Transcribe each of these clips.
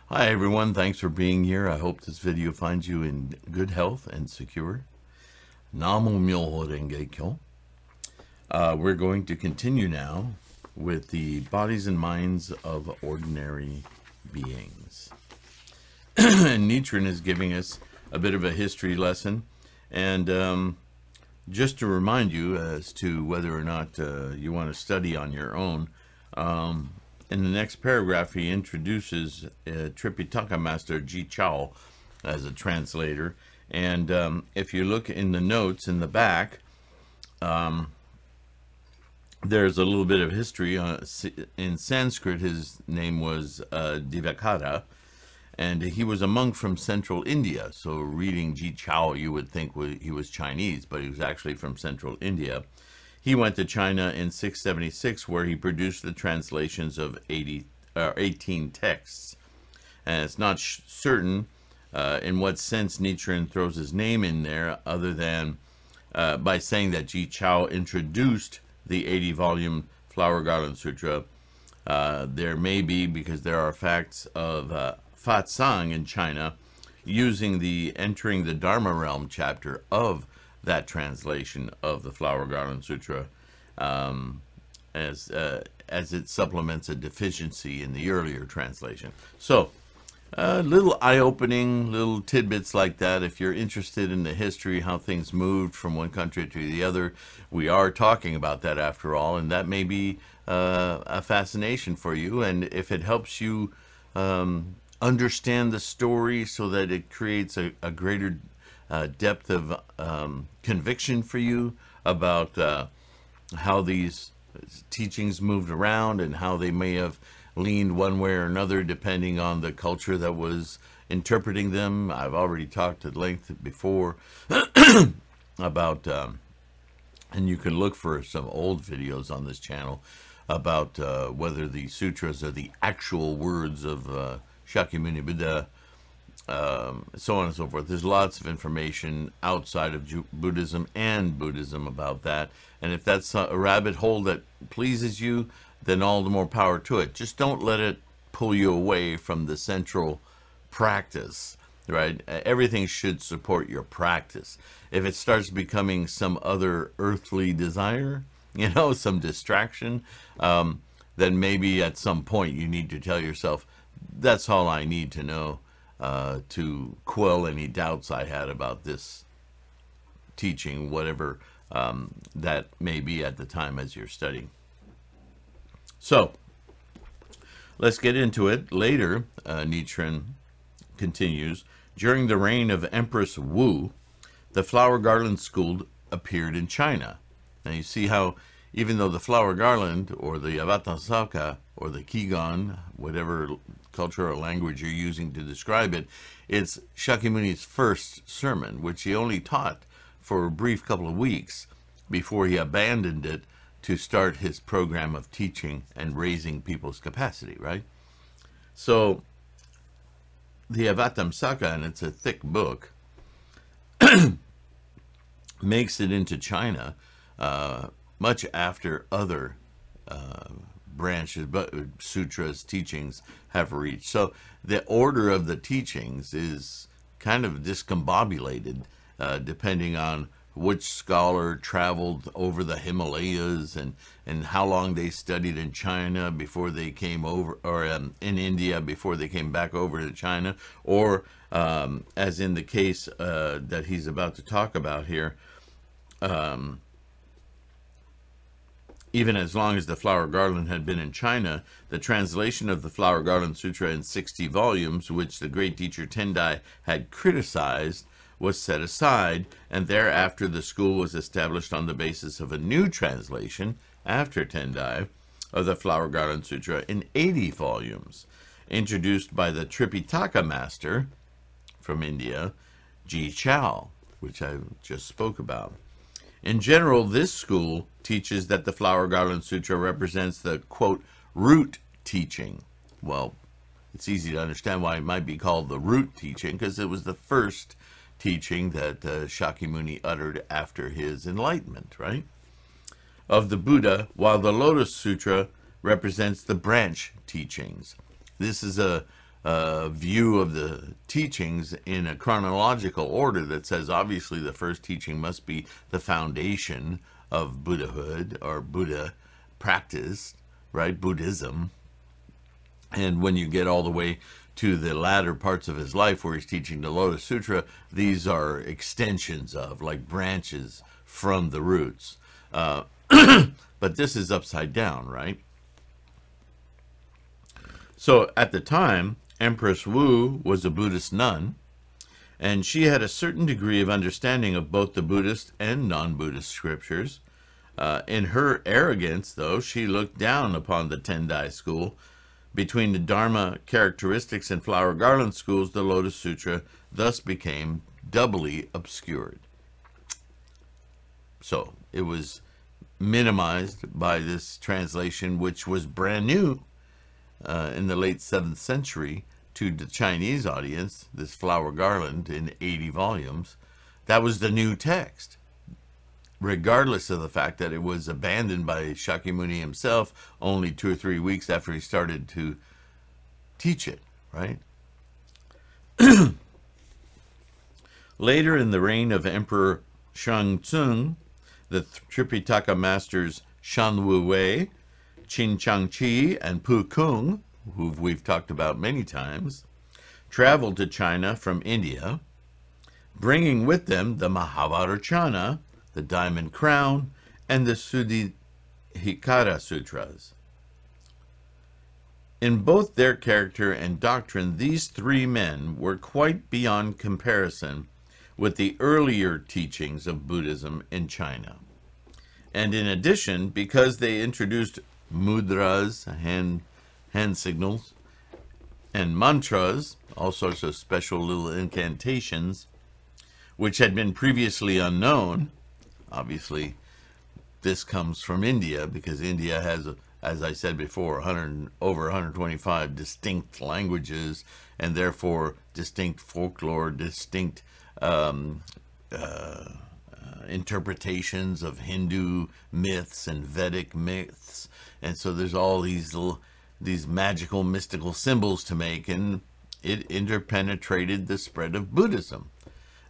Hi everyone, thanks for being here. I hope this video finds you in good health and secure. Namo Myoho Renge Kyo. We're going to continue now with the bodies and minds of ordinary beings. And Nichiren is giving us a bit of a history lesson. And just to remind you as to whether or not you want to study on your own, in the next paragraph, he introduces Tripitaka Master Ji Chao as a translator. And if you look in the notes in the back, there's a little bit of history. In Sanskrit, his name was Divakara, and he was a monk from central India. So reading Ji Chao, you would think he was Chinese, but he was actually from central India. He went to China in 676, where he produced the translations of 18 texts. And it's not certain in what sense Nichiren throws his name in there, other than by saying that Ji Chao introduced the 80-volume Flower Garland Sutra. There may be, because there are facts of Fa Tsang in China using the Entering the Dharma Realm chapter of that translation of the Flower Garland Sutra as it supplements a deficiency in the earlier translation. So little eye-opening, little tidbits like that. If you're interested in the history, how things moved from one country to the other, we are talking about that after all, and that may be a fascination for you. And if it helps you understand the story so that it creates a greater depth of conviction for you about how these teachings moved around and how they may have leaned one way or another depending on the culture that was interpreting them. I've already talked at length before about, and you can look for some old videos on this channel about whether the sutras are the actual words of Shakyamuni Buddha, so on and so forth. There's lots of information outside of Buddhism and Buddhism about that. And if that's a rabbit hole that pleases you, then all the more power to it. Just don't let it pull you away from the central practice, right? Everything should support your practice. If it starts becoming some other earthly desire, some distraction, then maybe at some point you need to tell yourself, that's all I need to know to quell any doubts I had about this teaching, whatever that may be at the time as you're studying. So let's get into it. Later, Nichiren continues, during the reign of Empress Wu, the Flower Garland School appeared in China. Now you see how even though the Flower Garland or the Avatamsaka or the Qigong, whatever cultural language you're using to describe it, it's Shakyamuni's first sermon, which he only taught for a brief couple of weeks before he abandoned it to start his program of teaching and raising people's capacity, right? So the Avatamsaka, and it's a thick book, makes it into China much after other branches, but sutras, teachings have reached. So the order of the teachings is kind of discombobulated depending on which scholar traveled over the Himalayas and how long they studied in China before they came over, or in India before they came back over to China, or as in the case that he's about to talk about here, even as long as the Flower Garland had been in China, the translation of the Flower Garland Sutra in 60 volumes, which the great teacher Tendai had criticized, was set aside, and thereafter the school was established on the basis of a new translation, after Tendai, of the Flower Garland Sutra in 80 volumes, introduced by the Tripitaka master from India, Ji Chao, which I just spoke about. In general, this school teaches that the Flower Garland Sutra represents the, quote, root teaching. Well, it's easy to understand why it might be called the root teaching, because it was the first teaching that Shakyamuni uttered after his enlightenment, right? Of the Buddha, while the Lotus Sutra represents the branch teachings. This is a view of the teachings in a chronological order that says obviously the first teaching must be the foundation of Buddhahood or Buddha practice, right? Buddhism. And when you get all the way to the latter parts of his life where he's teaching the Lotus Sutra, these are extensions of, like branches from the roots. But this is upside down, right? So at the time, Empress Wu was a Buddhist nun, and she had a certain degree of understanding of both the Buddhist and non-Buddhist scriptures. In her arrogance, though, she looked down upon the Tendai school. Between the Dharma characteristics and flower garland schools, the Lotus Sutra thus became doubly obscured. So it was minimized by this translation, which was brand new in the late 7th century to the Chinese audience, this flower garland in 80 volumes. That was the new text, regardless of the fact that it was abandoned by Shakyamuni himself only 2 or 3 weeks after he started to teach it, right? Later in the reign of Emperor Shangtsung, the Tripitaka masters Shan Wu Wei, Qin Changqi, and Pu Kung, who we've talked about many times, traveled to China from India, bringing with them the Mahavarachana, the Diamond Crown, and the Suddhikara Sutras. In both their character and doctrine, these three men were quite beyond comparison with the earlier teachings of Buddhism in China. And in addition, because they introduced mudras, hand signals, and mantras, all sorts of special little incantations, which had been previously unknown. Obviously, this comes from India because India has, as I said before, over 125 distinct languages and therefore distinct folklore, distinct interpretations of Hindu myths and Vedic myths. And so there's all these magical, mystical symbols to make, and it interpenetrated the spread of Buddhism.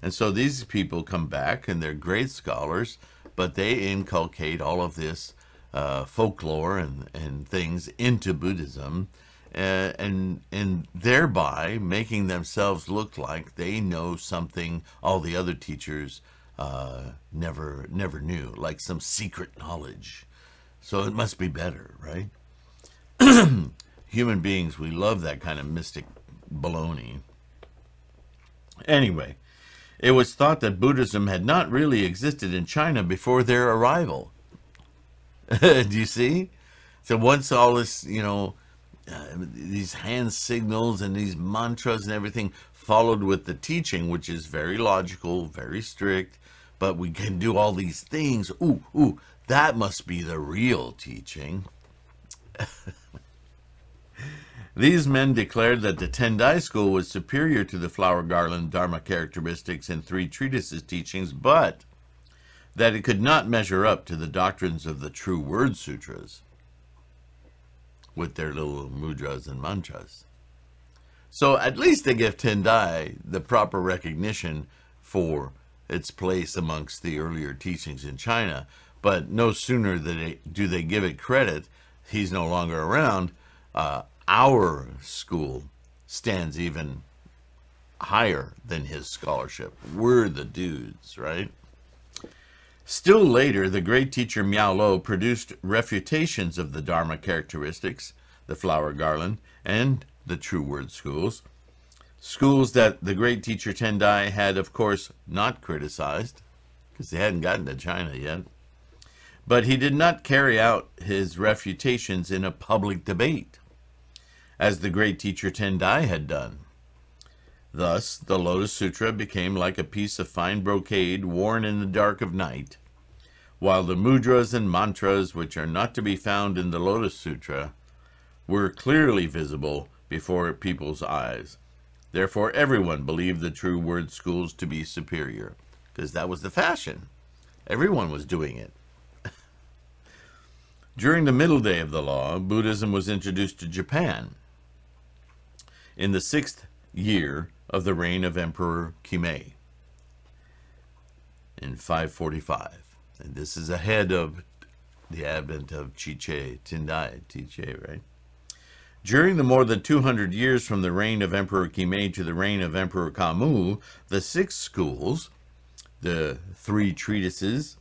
And so these people come back, and they're great scholars, but they inculcate all of this folklore and things into Buddhism, and thereby making themselves look like they know something all the other teachers never knew, like some secret knowledge. So it must be better, right? Human beings, we love that kind of mystic baloney. Anyway, it was thought that Buddhism had not really existed in China before their arrival. Do you see? So once all this, these hand signals and these mantras and everything followed with the teaching, which is very logical, very strict, but we can do all these things. Ooh, that must be the real teaching. These men declared that the Tendai school was superior to the flower garland Dharma characteristics and 3 treatises teachings, but that it could not measure up to the doctrines of the True Word Sutras with their little mudras and mantras. So at least they give Tendai the proper recognition for its place amongst the earlier teachings in China, but no sooner do they give it credit, he's no longer around, our school stands even higher than his scholarship. We're the dudes, right? Still later, the great teacher Miao Lo produced refutations of the Dharma characteristics, the flower garland, and the True Word schools. Schools that the great teacher Tendai had, of course, not criticized, because they hadn't gotten to China yet. But he did not carry out his refutations in a public debate, as the great teacher Tendai had done. Thus, the Lotus Sutra became like a piece of fine brocade worn in the dark of night, while the mudras and mantras, which are not to be found in the Lotus Sutra, were clearly visible before people's eyes. Therefore, everyone believed the True Word schools to be superior, because that was the fashion. Everyone was doing it. During the middle day of the law, Buddhism was introduced to Japan. in the 6th year of the reign of Emperor Kimei in 545. And this is ahead of the advent of Chiche, Tendai, Tiche, right? During the more than 200 years from the reign of Emperor Kimei to the reign of Emperor Kamu, the 6 schools, the 3 treatises,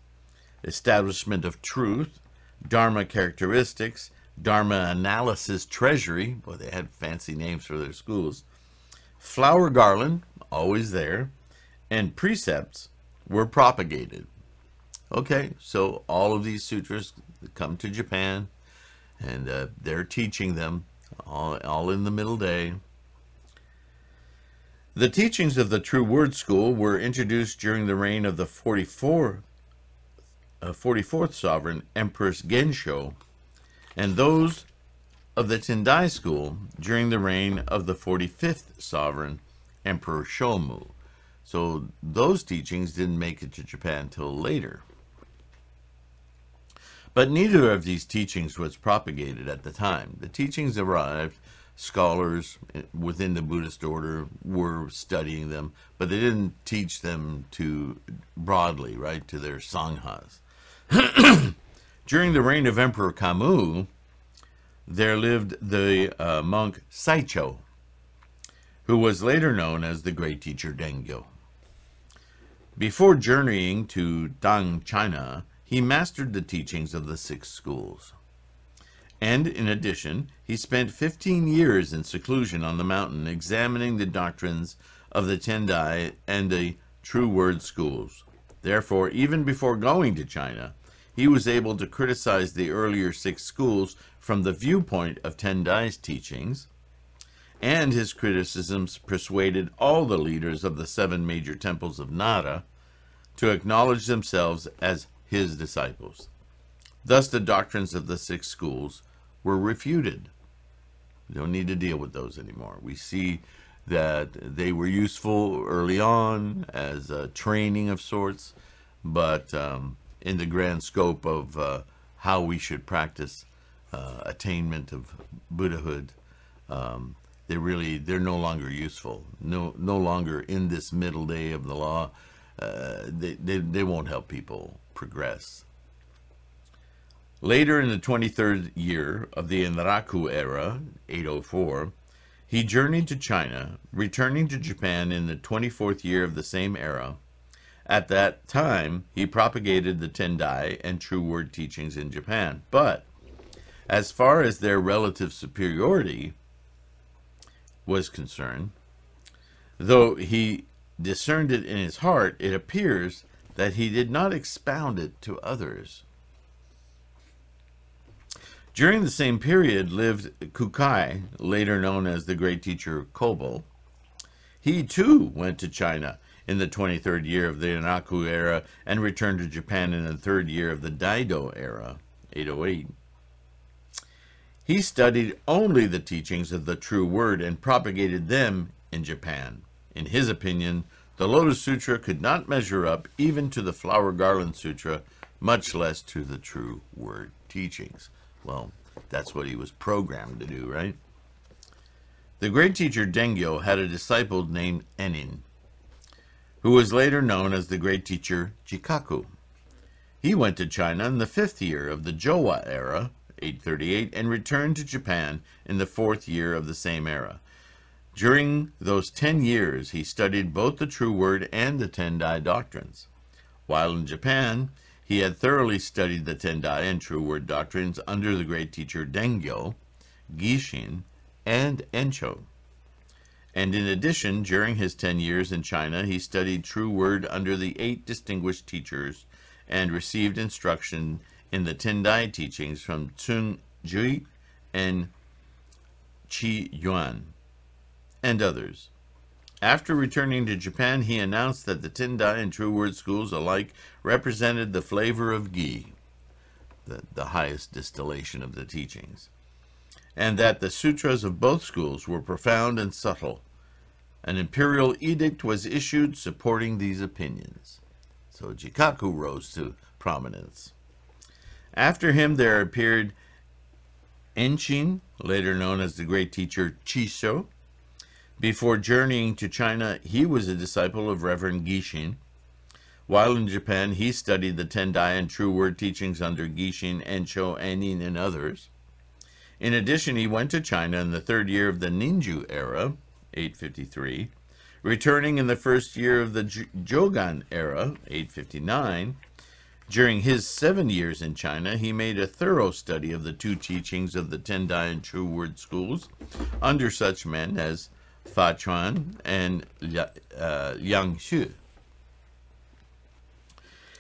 Establishment of Truth, Dharma Characteristics, Dharma Analysis Treasury, boy, they had fancy names for their schools, Flower Garland, always there, and Precepts were propagated. Okay, so all of these sutras come to Japan, and they're teaching them all in the middle day. The teachings of the True Word School were introduced during the reign of the 44th sovereign, Empress Gensho, and those of the Tendai School during the reign of the 45th sovereign, Emperor Shomu. So those teachings didn't make it to Japan till later. But neither of these teachings was propagated at the time. The teachings arrived, scholars within the Buddhist order were studying them, but they didn't teach them to broadly, right, to their sanghas. During the reign of Emperor Kamu, there lived the monk Saicho, who was later known as the great teacher Dengyo. Before journeying to Tang, China, he mastered the teachings of the 6 schools. And in addition, he spent 15 years in seclusion on the mountain examining the doctrines of the Tendai and the True Word schools. Therefore, even before going to China, he was able to criticize the earlier 6 schools from the viewpoint of Tendai's teachings, and his criticisms persuaded all the leaders of the 7 major temples of Nara to acknowledge themselves as his disciples. Thus, the doctrines of the 6 schools were refuted. We don't need to deal with those anymore. We see that they were useful early on as a training of sorts, but in the grand scope of how we should practice attainment of Buddhahood, they're no longer useful. No longer in this middle day of the law. They won't help people progress. Later in the 23rd year of the Enraku era, 804, he journeyed to China, returning to Japan in the 24th year of the same era. At that time, he propagated the Tendai and True Word teachings in Japan. But as far as their relative superiority was concerned, though he discerned it in his heart, it appears that he did not expound it to others. During the same period lived Kukai, later known as the great teacher Kobo. He too went to China in the 23rd year of the Enraku era and returned to Japan in the 3rd year of the Daido era, 808. He studied only the teachings of the True Word and propagated them in Japan. In his opinion, the Lotus Sutra could not measure up even to the Flower Garland Sutra, much less to the True Word teachings. Well, that's what he was programmed to do, right? The great teacher Dengyo had a disciple named Enin, who was later known as the great teacher Jikaku. He went to China in the 5th year of the Jowa era, 838, and returned to Japan in the 4th year of the same era. During those 10 years, he studied both the True Word and the Tendai doctrines. While in Japan, he had thoroughly studied the Tendai and True Word doctrines under the great teacher Dengyo, Gishin, and Encho. And in addition, during his 10 years in China, he studied True Word under the 8 distinguished teachers and received instruction in the Tendai teachings from Tsung Jui and Qi Yuan and others. After returning to Japan, he announced that the Tendai and True Word schools alike represented the flavor of ghee, the highest distillation of the teachings, and that the sutras of both schools were profound and subtle. An imperial edict was issued supporting these opinions. So Jikaku rose to prominence. After him there appeared Enshin, later known as the great teacher Chisho. Before journeying to China, he was a disciple of Reverend Gishin. While in Japan, he studied the Tendai and True Word teachings under Gishin, Ensho, Anin, and others. In addition, he went to China in the third year of the Ninju era, 853, returning in the first year of the Jogan era, 859. During his 7 years in China, he made a thorough study of the two teachings of the Tendai and True Word schools under such men as Fa Chuan and Yang Xu.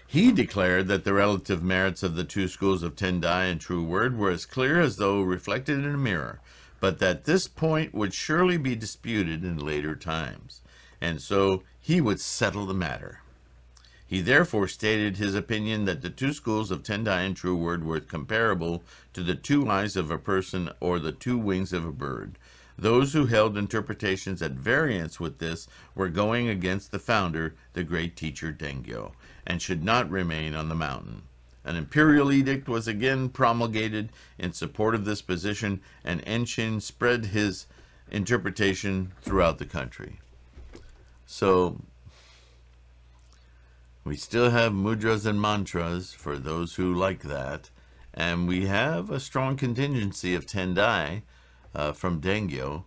He declared that the relative merits of the two schools of Tendai and True Word were as clear as though reflected in a mirror, but that this point would surely be disputed in later times, and so he would settle the matter. He therefore stated his opinion that the two schools of Tendai and True Word were comparable to the two eyes of a person or the two wings of a bird. Those who held interpretations at variance with this were going against the founder, the great teacher Dengyo, and should not remain on the mountain. An imperial edict was again promulgated in support of this position, and Enshin spread his interpretation throughout the country. So, we still have mudras and mantras for those who like that, and we have a strong contingency of Tendai from Dengyo.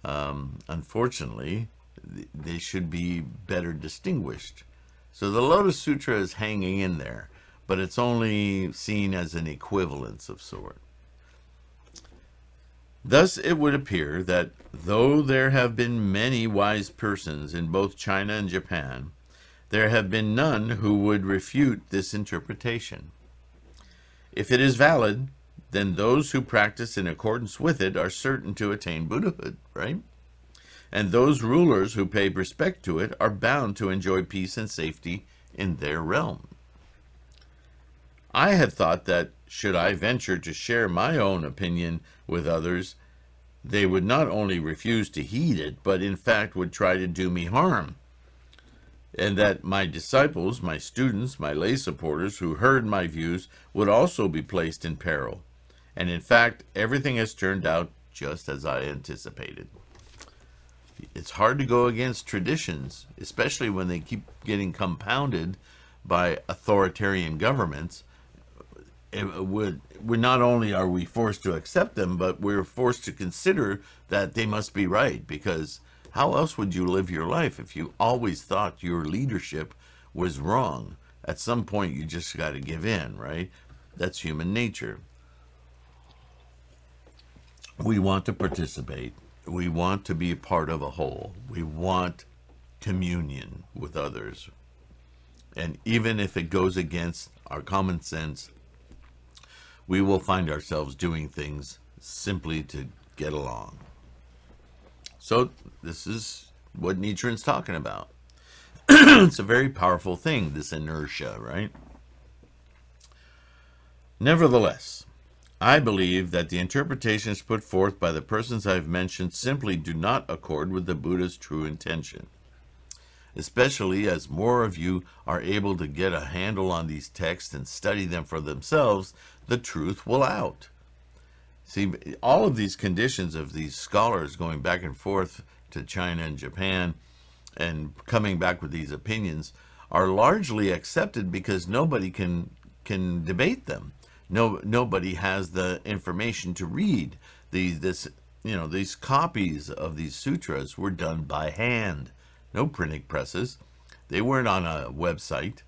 Unfortunately, they should be better distinguished. So the Lotus Sutra is hanging in there, but it's only seen as an equivalence of sort. Thus it would appear that though there have been many wise persons in both China and Japan, there have been none who would refute this interpretation. If it is valid, then those who practice in accordance with it are certain to attain Buddhahood, right? And those rulers who pay respect to it are bound to enjoy peace and safety in their realm. I had thought that, should I venture to share my own opinion with others, they would not only refuse to heed it, but in fact would try to do me harm, and that my disciples, my students, my lay supporters who heard my views would also be placed in peril. And in fact, everything has turned out just as I anticipated. It's hard to go against traditions, especially when they keep getting compounded by authoritarian governments. Not only are we forced to accept them, but we're forced to consider that they must be right, because how else would you live your life if you always thought your leadership was wrong? At some point, you just got to give in, right? That's human nature. We want to participate. We want to be a part of a whole. We want communion with others. And even if it goes against our common sense, we will find ourselves doing things simply to get along. So this is what Nichiren's talking about. It's a very powerful thing, this inertia, right? Nevertheless, I believe that the interpretations put forth by the persons I've mentioned simply do not accord with the Buddha's true intention. Especially as more of you are able to get a handle on these texts and study them for themselves, the truth will out. See, all of these conditions of these scholars going back and forth to China and Japan and coming back with these opinions are largely accepted because nobody can debate them. Nobody has the information to read. These copies of these sutras were done by hand. No printing presses. They weren't on a website,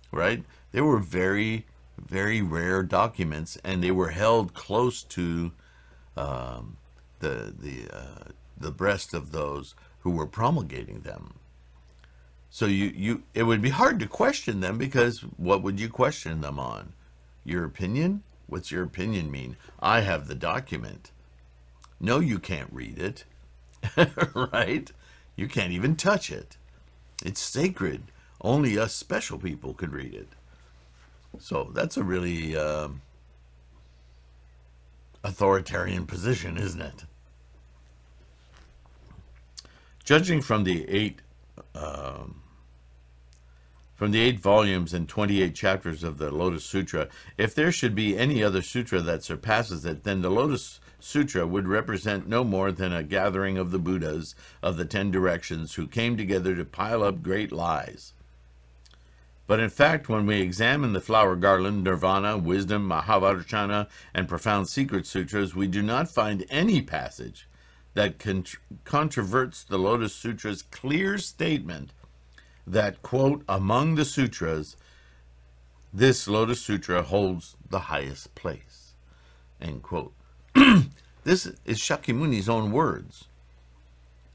right? They were very, very rare documents, and they were held close to the breast of those who were promulgating them. So it would be hard to question them, because what would you question them on? Your opinion? What's your opinion mean? I have the document. No, you can't read it, right? You can't even touch it. It's sacred. Only us special people could read it. So that's a really authoritarian position, isn't it? Judging from the 8 volumes and 28 chapters of the Lotus Sutra, if there should be any other sutra that surpasses it, then the Lotus Sutra would represent no more than a gathering of the Buddhas of the 10 directions who came together to pile up great lies. But in fact, when we examine the Flower Garland, Nirvana, Wisdom, Mahavarchana, and Profound Secret Sutras, we do not find any passage that controverts the Lotus Sutra's clear statement that, quote, among the sutras, this Lotus Sutra holds the highest place, end quote. This is Shakyamuni's own words.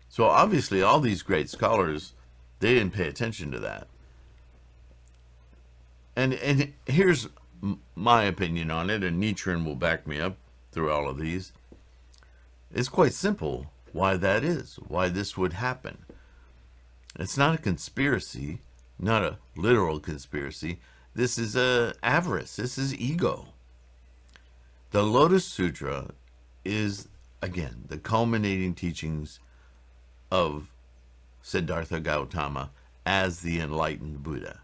So obviously all these great scholars, they didn't pay attention to that. And here's my opinion on it, and Nichiren will back me up through all of these. It's quite simple why that is, why this would happen. It's not a conspiracy, not a literal conspiracy. This is avarice. This is ego. The Lotus Sutra is, again, the culminating teachings of Siddhartha Gautama as the enlightened Buddha.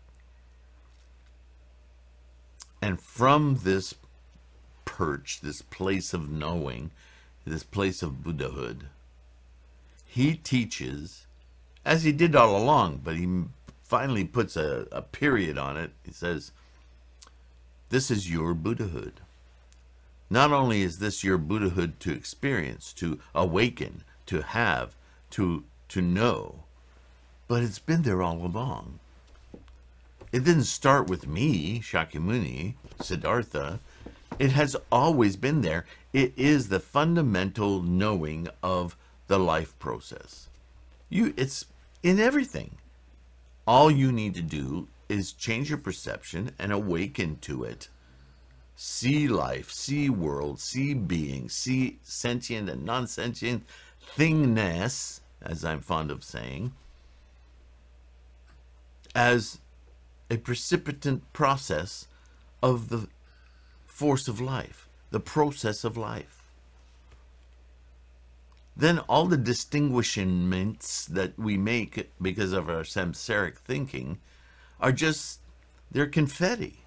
And from this perch, this place of knowing, this place of Buddhahood, he teaches, as he did all along, but he finally puts a period on it. He says, this is your Buddhahood. Not only is this your Buddhahood to experience, to awaken, to have, to know, but it's been there all along. It didn't start with me, Shakyamuni, Siddhartha. It has always been there. It is the fundamental knowing of the life process. It's in everything. All you need to do is change your perception and awaken to it. See life, see world, see being, see sentient and non-sentient thingness, as I'm fond of saying, as a precipitant process of the force of life, the process of life. Then all the distinguishments that we make because of our samsaric thinking are just, they're confetti.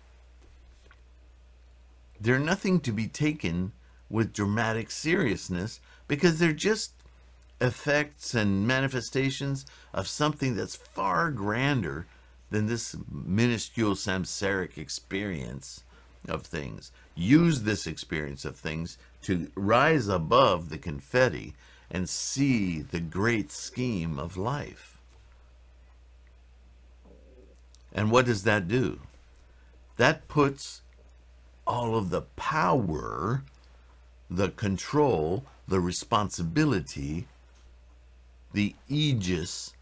They're nothing to be taken with dramatic seriousness because they're just effects and manifestations of something that's far grander than this minuscule samsaric experience of things. Use this experience of things to rise above the confetti and see the great scheme of life. And what does that do? That puts all of the power, the control, the responsibility, the aegis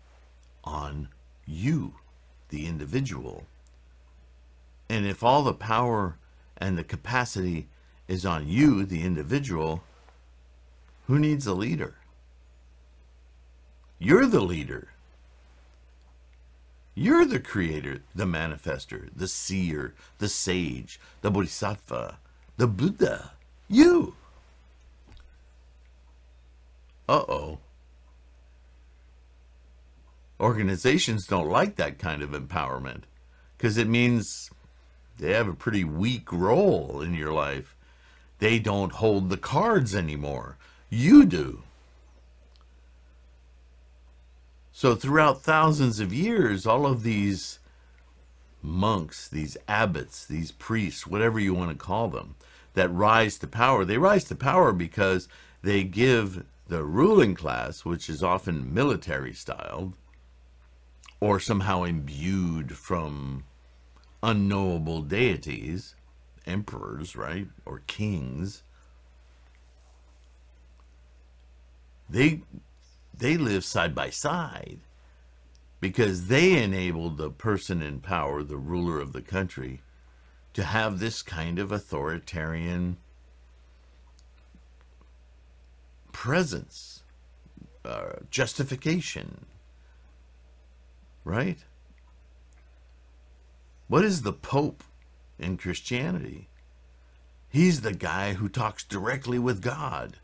on you, the individual. And if all the power and the capacity is on you, the individual, who needs a leader? You're the leader. You're the creator, the manifester, the seer, the sage, the bodhisattva, the Buddha. You. Uh-oh. Organizations don't like that kind of empowerment because it means they have a pretty weak role in your life. They don't hold the cards anymore. You do. So throughout thousands of years, all of these monks, these abbots, these priests, whatever you want to call them, that rise to power, they rise to power because they give the ruling class, which is often military styled, or somehow imbued from unknowable deities, emperors, right, or kings, they live side by side because they enabled the person in power, the ruler of the country, to have this kind of authoritarian presence, justification, right? What is the Pope in Christianity? He's the guy who talks directly with God.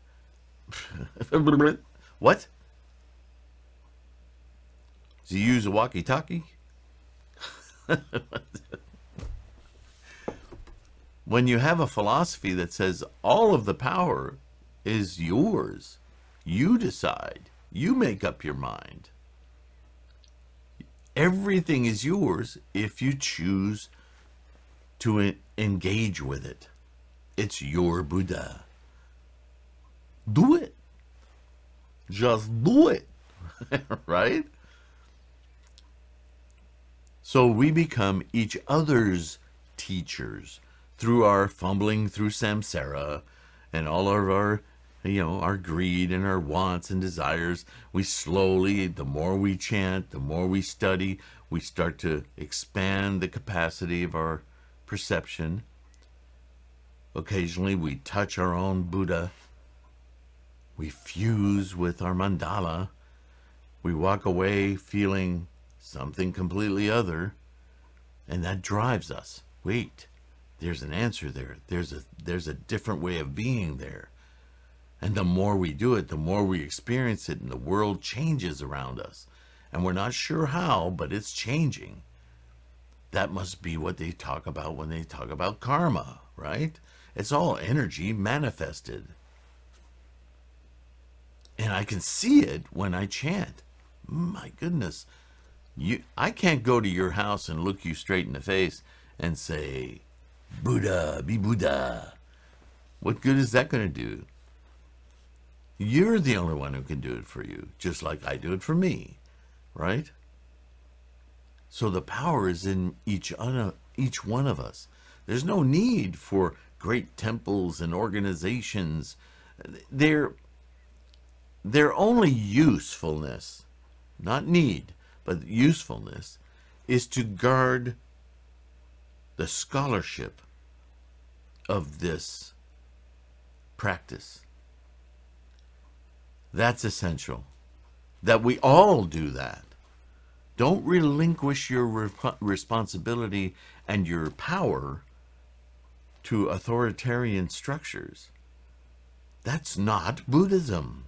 What? Does he use a walkie-talkie? When you have a philosophy that says all of the power is yours. You decide. You make up your mind. Everything is yours if you choose to engage with it. It's your Buddha. Do it. Just do it. Right? So we become each other's teachers through our fumbling through samsara and all of our, our greed and our wants and desires. We slowly, the more we chant, the more we study, we start to expand the capacity of our perception. Occasionally we touch our own Buddha. We fuse with our mandala. We walk away feeling something completely other, and that drives us. Wait, there's an answer there. There's a different way of being there. And the more we do it, the more we experience it, and the world changes around us. And we're not sure how, but it's changing. That must be what they talk about when they talk about karma, right? It's all energy manifested. And I can see it when I chant. My goodness. I can't go to your house and look you straight in the face and say, Buddha, be Buddha. What good is that going to do? You're the only one who can do it for you, just like I do it for me, right? So the power is in each one of us. There's no need for great temples and organizations. Their only usefulness, not need, but usefulness, is to guard the scholarship of this practice. That's essential. That we all do that. Don't relinquish your responsibility and your power to authoritarian structures. That's not Buddhism.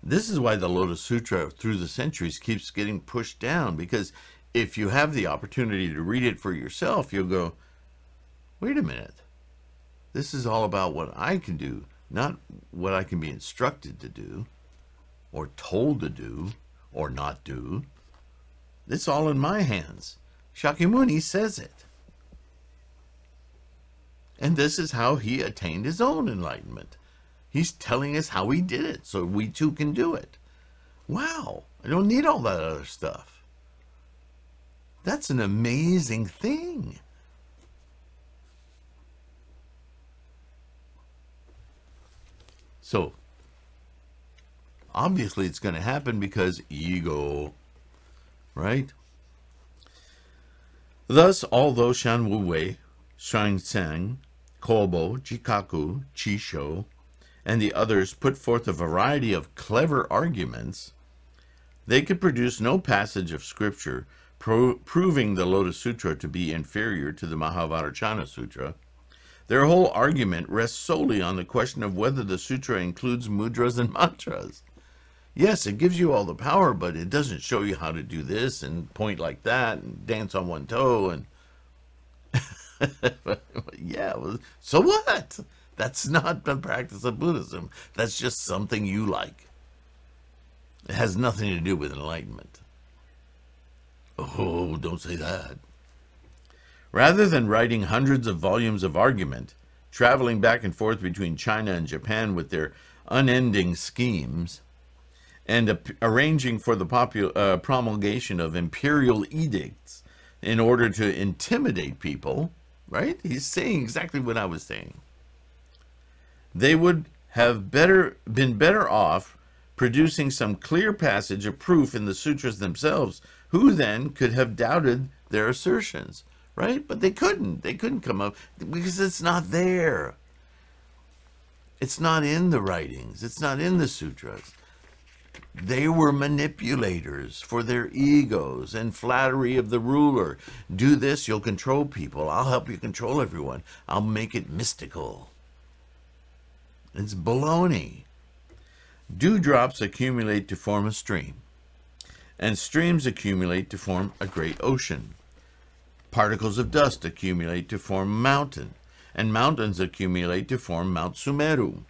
This is why the Lotus Sutra through the centuries keeps getting pushed down, because if you have the opportunity to read it for yourself, you'll go, wait a minute. This is all about what I can do, not what I can be instructed to do, or told to do, or not do. It's all in my hands. Shakyamuni says it. And this is how he attained his own enlightenment. He's telling us how he did it, so we too can do it. Wow, I don't need all that other stuff. That's an amazing thing. So, obviously it's going to happen because ego, right? Thus, although Shan Wu Wei, Shang Tsang, Kobo, Jikaku, Chisho, and the others put forth a variety of clever arguments, they could produce no passage of scripture proving the Lotus Sutra to be inferior to the Mahavajrayana Sutra. Their whole argument rests solely on the question of whether the sutra includes mudras and mantras. Yes, it gives you all the power, but it doesn't show you how to do this and point like that and dance on one toe and yeah, so what? That's not the practice of Buddhism. That's just something you like. It has nothing to do with enlightenment. Oh, don't say that. Rather than writing hundreds of volumes of argument, traveling back and forth between China and Japan with their unending schemes, and arranging for the promulgation of imperial edicts in order to intimidate people, right? He's saying exactly what I was saying. They would have been better off producing some clear passage of proof in the sutras themselves. Who then could have doubted their assertions, right? But they couldn't. They couldn't come up because it's not there. It's not in the writings. It's not in the sutras. They were manipulators for their egos and flattery of the ruler. Do this, you'll control people. I'll help you control everyone. I'll make it mystical. It's baloney. Dewdrops accumulate to form a stream, and streams accumulate to form a great ocean. Particles of dust accumulate to form a mountain, and mountains accumulate to form Mount Sumeru.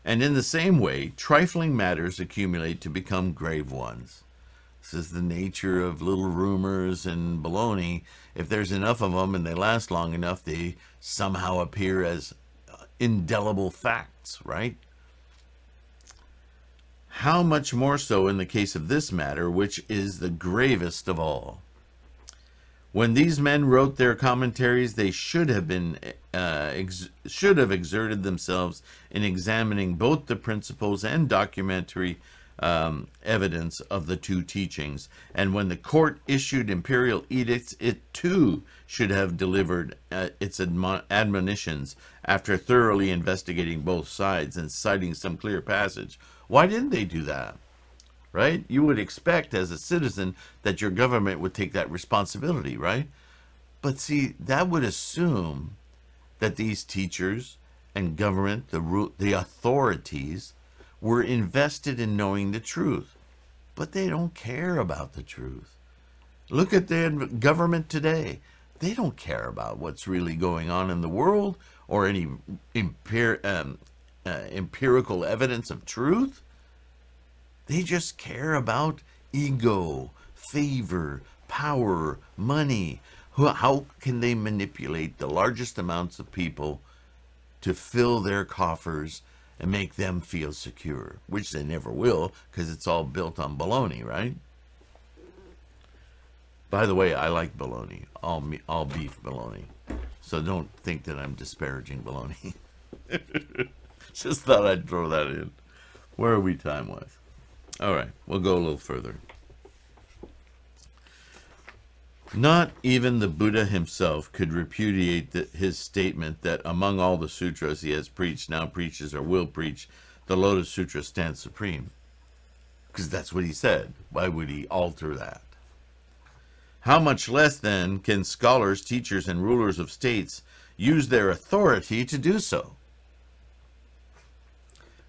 And in the same way, trifling matters accumulate to become grave ones. This is the nature of little rumors and baloney. If there's enough of them and they last long enough, they somehow appear as indelible facts, right? How much more so in the case of this matter, which is the gravest of all. When these men wrote their commentaries, they should have exerted themselves in examining both the principles and documentary evidence of the two teachings. And when the court issued imperial edicts, it too should have delivered its admonitions after thoroughly investigating both sides and citing some clear passage. Why didn't they do that? Right? You would expect as a citizen that your government would take that responsibility, right? But see, that would assume that these teachers and government, the authorities, were invested in knowing the truth. But they don't care about the truth. Look at the government today. They don't care about what's really going on in the world or any empirical evidence of truth. They just care about ego, favor, power, money. How can they manipulate the largest amounts of people to fill their coffers and make them feel secure? Which they never will, because it's all built on baloney, right? By the way, I like baloney, all beef baloney. So don't think that I'm disparaging baloney. Just thought I'd throw that in. Where are we time-wise? All right, we'll go a little further. Not even the Buddha himself could repudiate his statement that among all the sutras he has preached, now preaches, or will preach, the Lotus Sutra stands supreme. Because that's what he said. Why would he alter that? How much less, then, can scholars, teachers, and rulers of states use their authority to do so?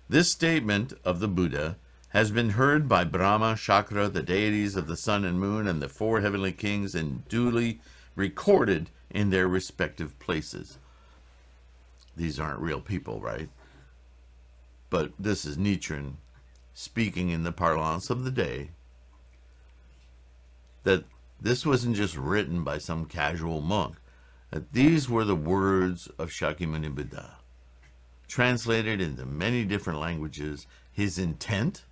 This statement of the Buddha has been heard by Brahma, Shakra, the deities of the sun and moon, and the four heavenly kings, and duly recorded in their respective places. These aren't real people, right? But this is Nichiren speaking in the parlance of the day, that this wasn't just written by some casual monk, that these were the words of Shakyamuni Buddha, translated into many different languages. His intent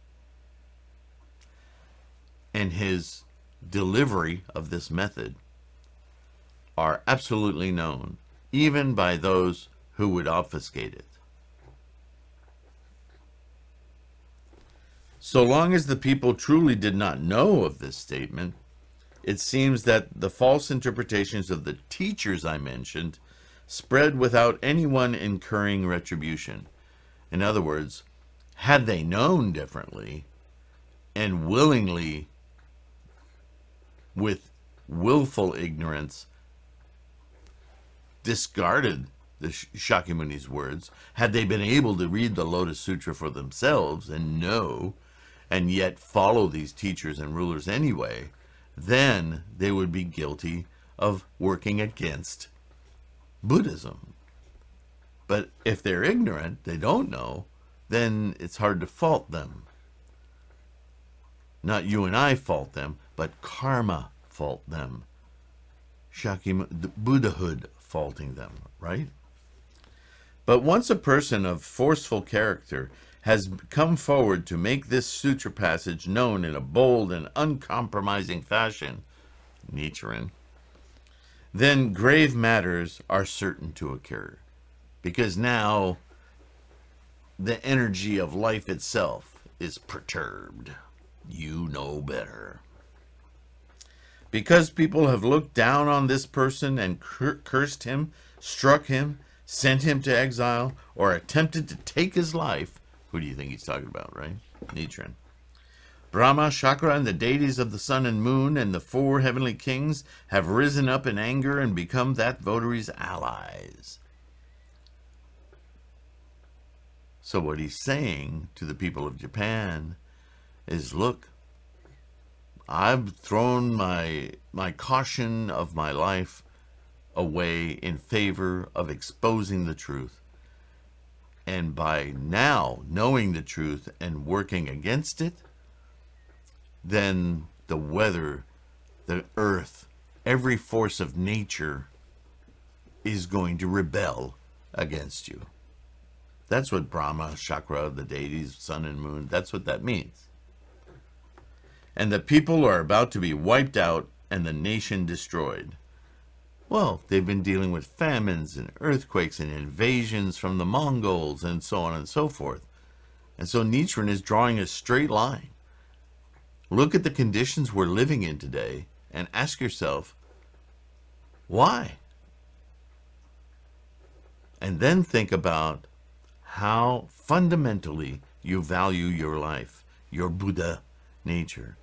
and his delivery of this method are absolutely known, even by those who would obfuscate it. So long as the people truly did not know of this statement, it seems that the false interpretations of the teachers I mentioned spread without anyone incurring retribution. In other words, had they known differently and willingly, with willful ignorance, discarded the Shakyamuni's words, had they been able to read the Lotus Sutra for themselves and know, and yet follow these teachers and rulers anyway, then they would be guilty of working against Buddhism. But if they're ignorant, they don't know, then it's hard to fault them. Not you and I fault them, but karma fault them. The Buddhahood faulting them, right? But once a person of forceful character has come forward to make this sutra passage known in a bold and uncompromising fashion, Nichiren, then grave matters are certain to occur, because now the energy of life itself is perturbed. You know better. Because people have looked down on this person and cursed him, struck him, sent him to exile, or attempted to take his life. Who do you think he's talking about, right? Nichiren. Brahma, Shakra, and the deities of the sun and moon, and the four heavenly kings have risen up in anger and become that votary's allies. So what he's saying to the people of Japan is, look, I've thrown my caution of my life away in favor of exposing the truth. And by now knowing the truth and working against it, then the weather, the earth, every force of nature is going to rebel against you. That's what Brahma, Chakra, the deities, sun and moon, that's what that means. And the people are about to be wiped out and the nation destroyed. Well, they've been dealing with famines and earthquakes and invasions from the Mongols and so on and so forth. And so Nichiren is drawing a straight line. Look at the conditions we're living in today and ask yourself, why? And then think about how fundamentally you value your life, your Buddha nature.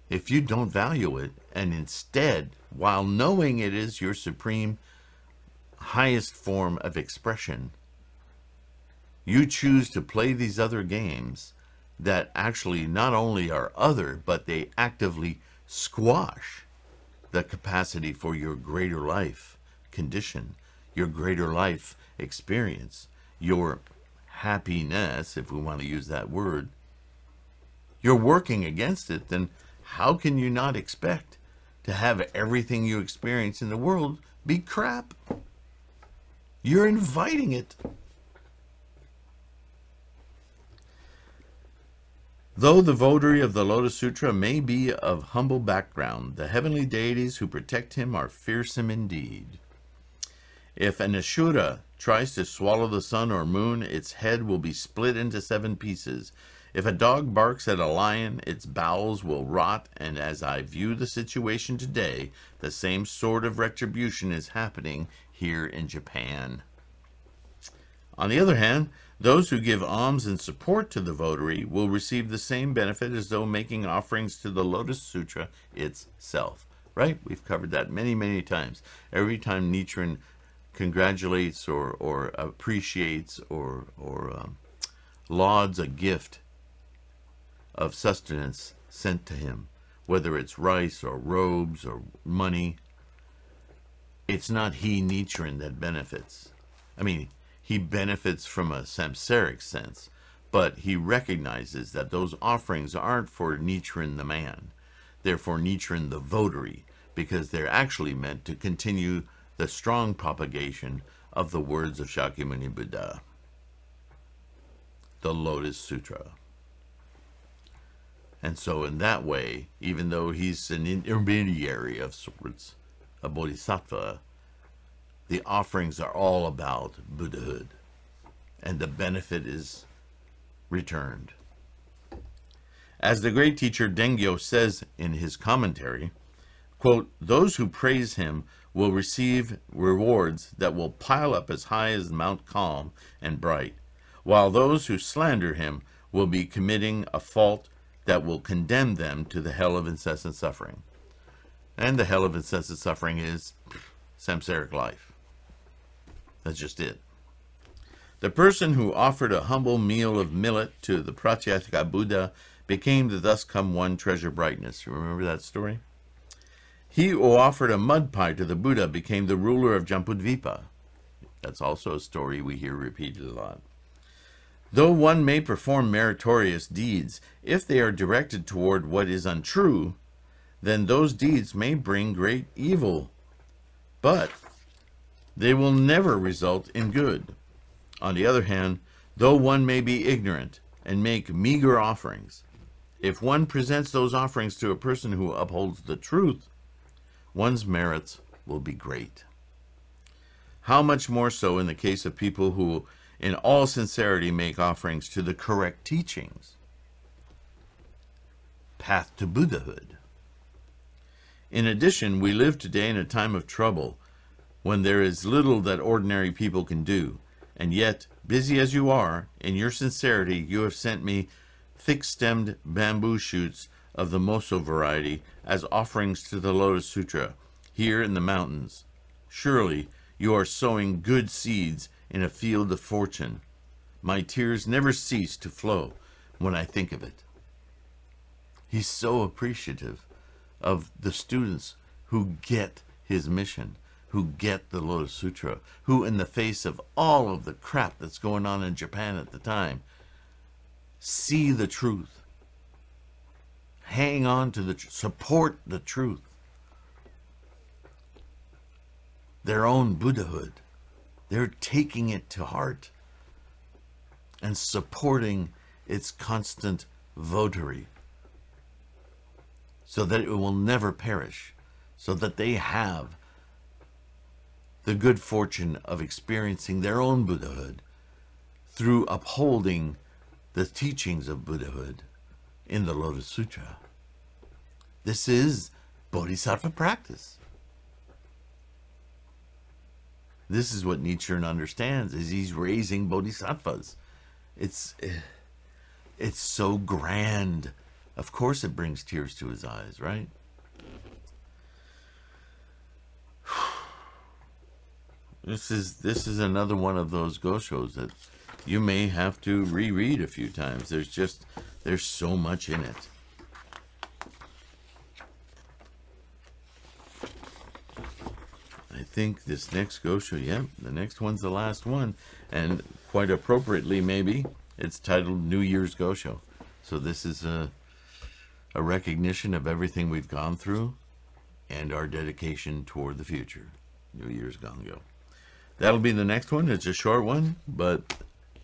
If you don't value it, and instead, while knowing it is your supreme, highest form of expression, you choose to play these other games that actually not only are other, but they actively squash the capacity for your greater life condition, your greater life experience, your happiness, if we want to use that word, you're working against it, then how can you not expect to have everything you experience in the world be crap? You're inviting it. Though the votary of the Lotus Sutra may be of humble background, the heavenly deities who protect him are fearsome indeed. If an Ashura tries to swallow the sun or moon, its head will be split into 7 pieces. If a dog barks at a lion, its bowels will rot, and as I view the situation today, the same sort of retribution is happening here in Japan. On the other hand, those who give alms and support to the votary will receive the same benefit as though making offerings to the Lotus Sutra itself. Right? We've covered that many, many times. Every time Nichiren congratulates or appreciates or lauds a gift of sustenance sent to him, whether it's rice or robes or money, it's not he, Nichiren, that benefits. I mean, he benefits from a samsaric sense, but he recognizes that those offerings aren't for Nichiren the man. They're for Nichiren the votary, because they're actually meant to continue the strong propagation of the words of Shakyamuni Buddha, the Lotus Sutra. And so in that way, even though he's an intermediary of sorts, a bodhisattva, the offerings are all about Buddhahood, and the benefit is returned. As the great teacher Dengyo says in his commentary, quote, "Those who praise him will receive rewards that will pile up as high as Mount Calm and bright, while those who slander him will be committing a fault that will condemn them to the hell of incessant suffering." And the hell of incessant suffering is samsaric life. That's just it. The person who offered a humble meal of millet to the Pratyeka Buddha became the thus come one treasure brightness. You remember that story? He who offered a mud pie to the Buddha became the ruler of Jambudvipa. That's also a story we hear repeated a lot. Though one may perform meritorious deeds, if they are directed toward what is untrue, then those deeds may bring great evil, but they will never result in good. On the other hand, though one may be ignorant and make meager offerings, if one presents those offerings to a person who upholds the truth, one's merits will be great. How much more so in the case of people who, in all sincerity, make offerings to the correct teachings. Path to Buddhahood. In addition, we live today in a time of trouble, when there is little that ordinary people can do, and yet, busy as you are, in your sincerity you have sent me thick-stemmed bamboo shoots of the Moso variety as offerings to the Lotus Sutra, here in the mountains. Surely you are sowing good seeds in a field of fortune. My tears never cease to flow when I think of it. He's so appreciative of the students who get his mission, who get the Lotus Sutra, who in the face of all of the crap that's going on in Japan at the time, see the truth, hang on to the support the truth, their own Buddhahood. They're taking it to heart and supporting its constant votary so that it will never perish, so that they have the good fortune of experiencing their own Buddhahood through upholding the teachings of Buddhahood in the Lotus Sutra. This is Bodhisattva practice. This is what Nichiren understands, is he's raising bodhisattvas. It's so grand. Of course it brings tears to his eyes, right? This is another one of those goshos that you may have to reread a few times. There's so much in it. I think this next gosho, yeah, the next one's the last one, and quite appropriately maybe, it's titled New Year's Gosho. So this is a recognition of everything we've gone through and our dedication toward the future. New Year's Gongyo. That'll be the next one. It's a short one, but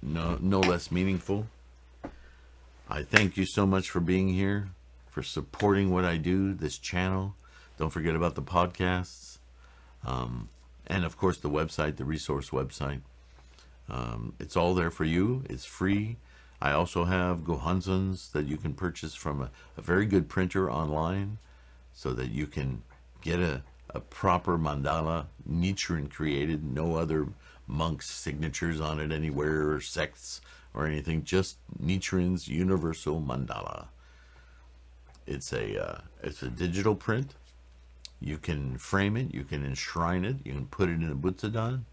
no less meaningful. I thank you so much for being here, for supporting what I do, this channel. Don't forget about the podcasts. And of course the website, the resource website. It's all there for you. It's free. I also have gohanzons that you can purchase from a very good printer online, so that you can get a proper mandala Nichiren created, no other monks' signatures on it anywhere, or sects or anything, just Nichiren's universal mandala. It's a digital print. You can frame it, you can enshrine it, you can put it in a butsudan,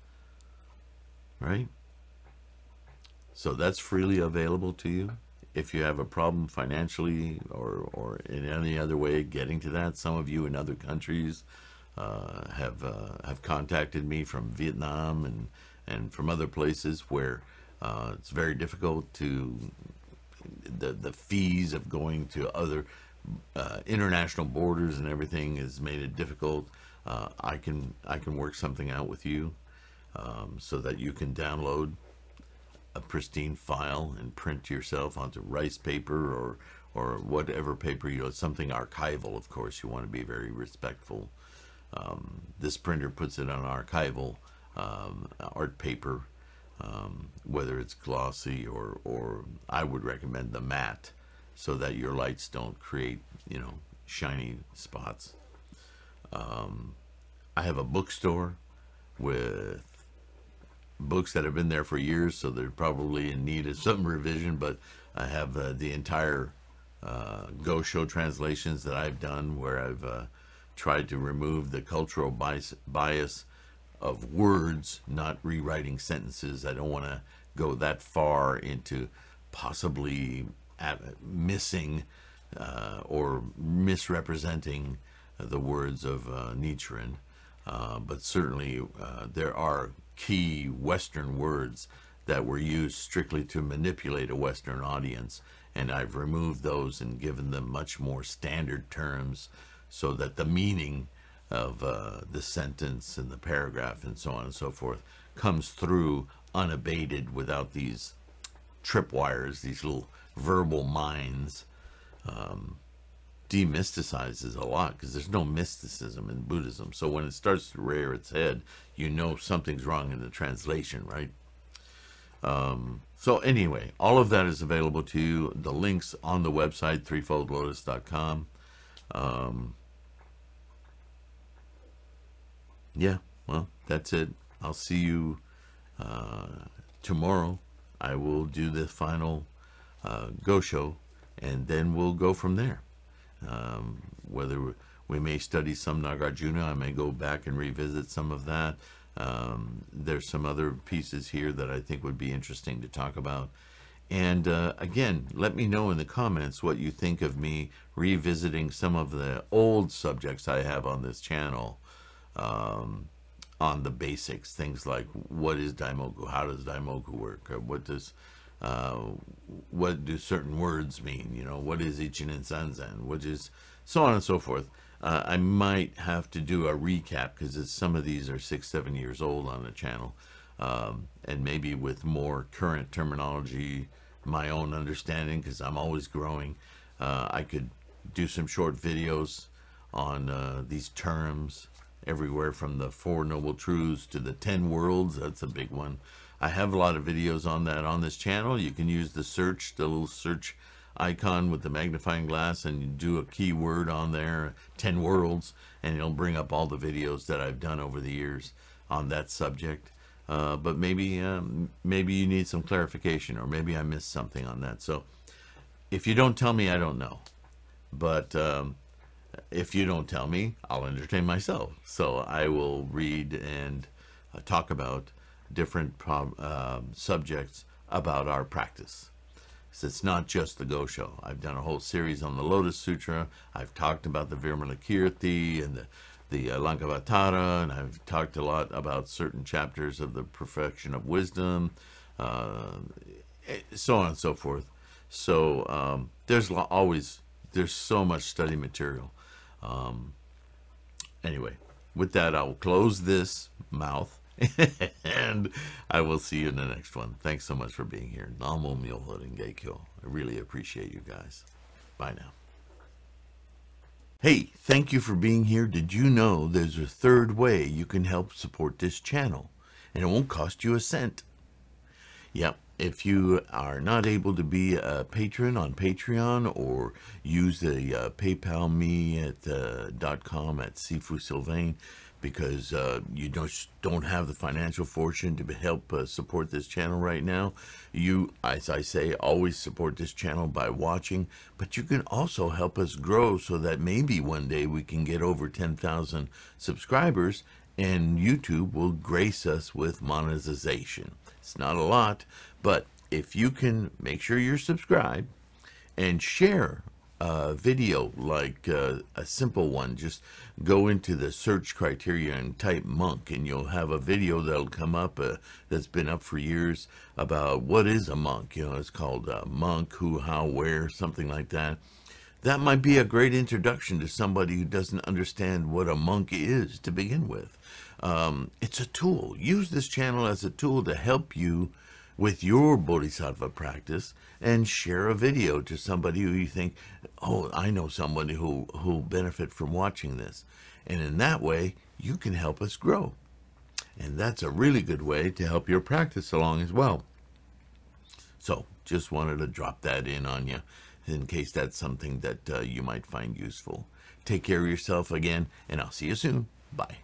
right? So that's freely available to you. If you have a problem financially or in any other way getting to that, some of you in other countries have contacted me from Vietnam and from other places where it's very difficult to, the fees of going to other international borders and everything has made it difficult. I can work something out with you so that you can download a pristine file and print yourself onto rice paper or whatever paper, something archival. Of course, you want to be very respectful. This printer puts it on archival art paper, whether it's glossy or I would recommend the matte, so that your lights don't create, shiny spots. I have a bookstore with books that have been there for years, so they're probably in need of some revision, but I have the entire Gosho translations that I've done, where I've tried to remove the cultural bias of words, not rewriting sentences. I don't want to go that far into possibly missing or misrepresenting the words of Nichiren, but certainly there are key Western words that were used strictly to manipulate a Western audience, and I've removed those and given them much more standard terms, so that the meaning of the sentence and the paragraph and so on and so forth comes through unabated, without these tripwires, these little verbal mines. Demysticizes a lot, because there's no mysticism in Buddhism. So when it starts to rear its head, something's wrong in the translation, right? So anyway, all of that is available to you. The links on the website, threefoldlotus.com. Yeah, well, that's it. I'll see you tomorrow. I will do the final Gosho, and then we'll go from there. Whether we may study some Nagarjuna, I may go back and revisit some of that. There's some other pieces here that I think would be interesting to talk about. And again, let me know in the comments what you think of me revisiting some of the old subjects I have on this channel. on the basics, things like what is daimoku, how does daimoku work, what do certain words mean, what is Ichinen and Sanzen, what is so on and so forth. I might have to do a recap because some of these are 6-7 years old on the channel, and maybe with more current terminology, my own understanding, because I'm always growing. I could do some short videos on these terms, everywhere from the 4 Noble Truths to the 10 Worlds. That's a big one. I have a lot of videos on that on this channel. You can use the little search icon with the magnifying glass, and you do a keyword on there, 10 Worlds, and it'll bring up all the videos that I've done over the years on that subject. But maybe you need some clarification, or maybe I missed something on that. So if you don't tell me, I don't know. But if you don't tell me, I'll entertain myself. So I will read and talk about different subjects about our practice. So it's not just the Gosho. I've done a whole series on the Lotus Sutra. I've talked about the Virmalakirti and the Lankavatara, and I've talked a lot about certain chapters of the Perfection of Wisdom, so on and so forth. So there's so much study material. Anyway, with that, I'll close this mouth, and I will see you in the next one. Thanks so much for being here. Namo Myoho Renge Kyo. I really appreciate you guys. Bye now. Hey, thank you for being here. Did you know there's a third way you can help support this channel, and it won't cost you a cent? Yep. If you are not able to be a patron on Patreon, or use the PayPal me at .com at Sifu Sylvain, because you don't have the financial fortune to help support this channel right now, you, as I say, always support this channel by watching. But you can also help us grow so that maybe one day we can get over 10,000 subscribers, and YouTube will grace us with monetization. It's not a lot, but if you can make sure you're subscribed and share a video, like a simple one, just go into the search criteria and type monk, and you'll have a video that'll come up that's been up for years about what is a monk. It's called monk, who, how, where, something like that. That might be a great introduction to somebody who doesn't understand what a monk is to begin with. It's a tool. Use this channel as a tool to help you with your bodhisattva practice, and share a video to somebody who you think, oh, I know somebody who'll benefit from watching this. And in that way, you can help us grow. And that's a really good way to help your practice along as well. So just wanted to drop that in on you, in case that's something that you might find useful. Take care of yourself again, and I'll see you soon. Bye.